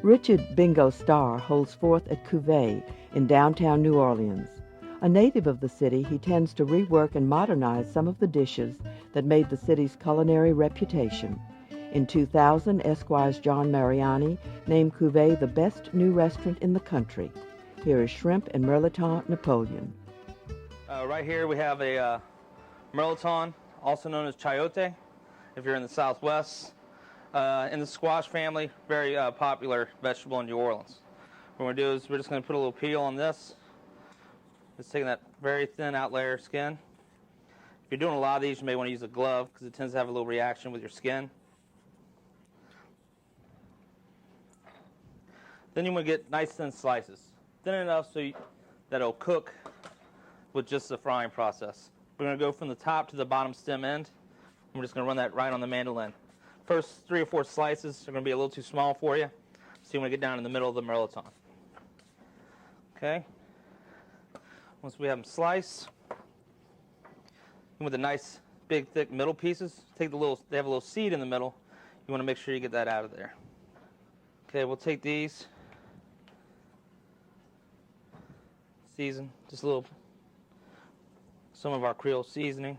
Richard Bingo Starr holds forth at Cuvée in downtown New Orleans. A native of the city, he tends to rework and modernize some of the dishes that made the city's culinary reputation. In 2000, Esquire's John Mariani named Cuvée the best new restaurant in the country. Here is shrimp and merleton Napoleon. Right here we have a merleton, also known as chayote, if you're in the Southwest. In the squash family, very popular vegetable in New Orleans. What we're going to do is we're just going to put a little peel on this. Just taking that very thin out layer of skin. If you're doing a lot of these, you may want to use a glove because it tends to have a little reaction with your skin. Then you want to get nice thin slices. Thin enough so that it'll cook with just the frying process. We're going to go from the top to the bottom stem end. We're just going to run that right on the mandolin. First 3 or 4 slices are going to be a little too small for you, so you want to get down in the middle of the merleton. Okay. Once we have them sliced, and with the nice, big, thick middle pieces, take the little. They have a little seed in the middle. You want to make sure you get that out of there. Okay, we'll take these, season just a little, some of our Creole seasoning,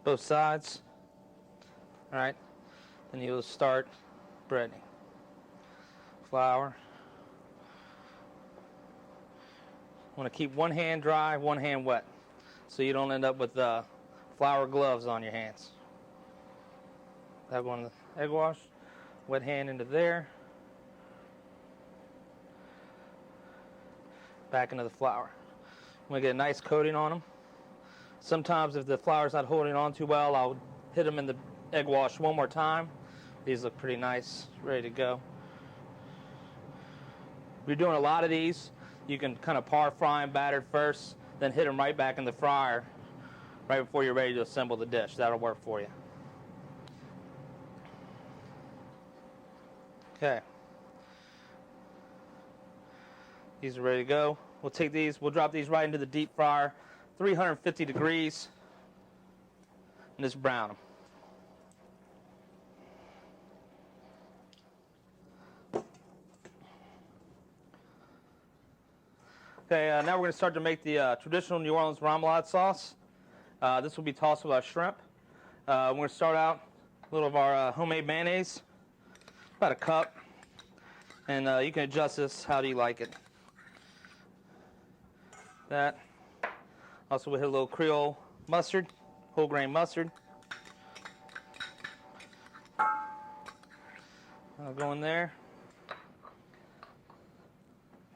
both sides. All right. Then you'll start breading. Flour. Want to keep one hand dry, one hand wet, so you don't end up with flour gloves on your hands. That one, the egg wash, wet hand into there, back into the flour. I'm going to get a nice coating on them. Sometimes if the flour's not holding on too well, I'll hit them in the egg wash one more time. These look pretty nice, ready to go. If you're doing a lot of these, you can kind of par fry them battered first, then hit them right back in the fryer right before you're ready to assemble the dish. That'll work for you. Okay. These are ready to go. We'll take these, we'll drop these right into the deep fryer, 350 degrees, and just brown them. Okay, now we're going to start to make the traditional New Orleans remoulade sauce. This will be tossed with our shrimp. We're going to start out a little of our homemade mayonnaise, about a cup, and you can adjust this how do you like it. That. Also, we'll hit a little Creole mustard, whole grain mustard. I'll go in there,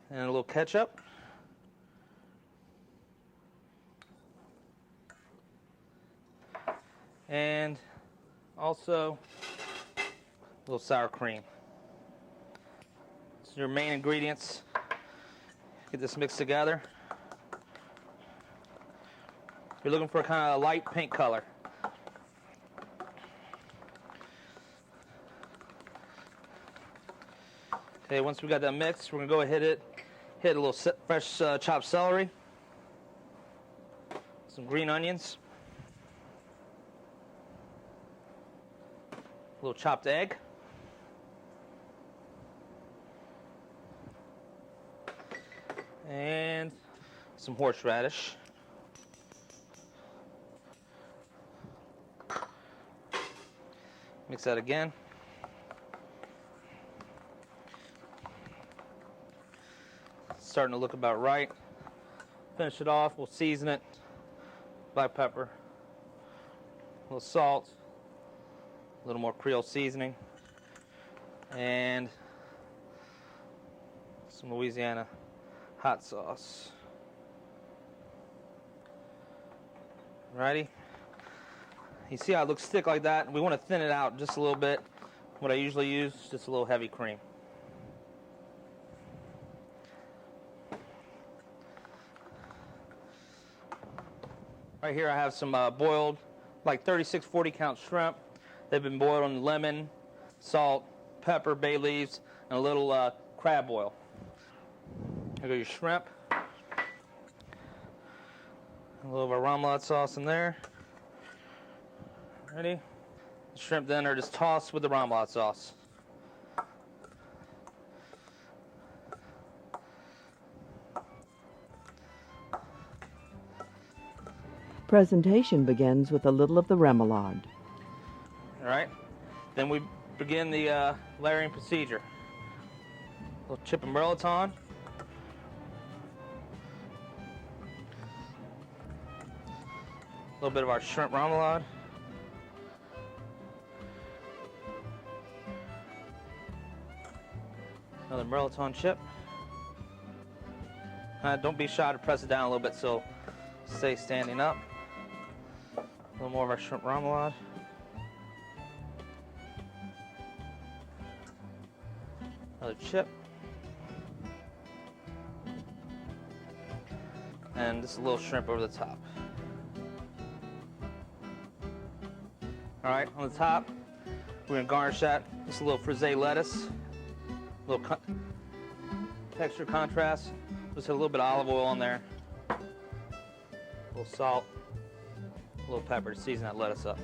and a little ketchup. And also a little sour cream. So your main ingredients. Get this mixed together. You're looking for a kind of light pink color. Okay, once we got that mixed, we're going to go ahead and hit a little fresh chopped celery, some green onions, a little chopped egg, and some horseradish. Mix that again. Starting to look about right. Finish it off. We'll season it. Black pepper, a little salt, a little more Creole seasoning, and some Louisiana hot sauce. Alrighty. You see how it looks thick like that? We want to thin it out just a little bit. What I usually use is just a little heavy cream. Right here I have some boiled, like 36, 40 count shrimp. They've been boiled on lemon, salt, pepper, bay leaves, and a little crab oil. Here go your shrimp. A little of our remoulade sauce in there. Ready? The shrimp then are just tossed with the remoulade sauce. Presentation begins with a little of the remoulade. All right. Then we begin the layering procedure. A little chip of mirliton. A little bit of our shrimp remoulade. Another mirliton chip. Don't be shy to press it down a little bit so stay standing up. A little more of our shrimp remoulade. Another chip. And just a little shrimp over the top. All right, on the top, we're gonna garnish that just a little frisee lettuce, a little texture contrast. Just a little bit of olive oil on there, a little salt, a little pepper to season that lettuce up.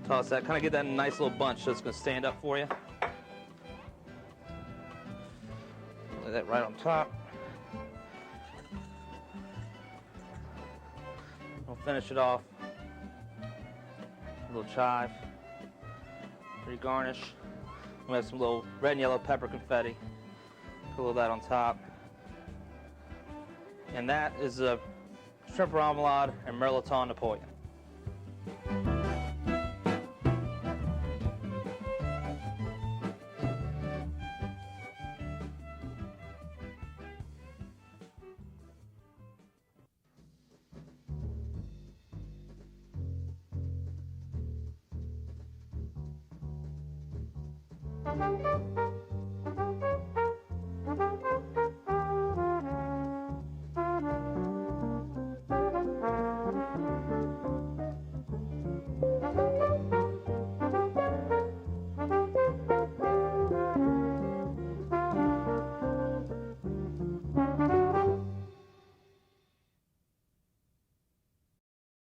Toss that, kind of get that in a nice little bunch so it's gonna stand up for you. Lay that right on top. We'll finish it off. A little chive, re-garnish. We have some little red and yellow pepper confetti. Put a little of that on top. And that is a shrimp remoulade and mirliton Napoleon.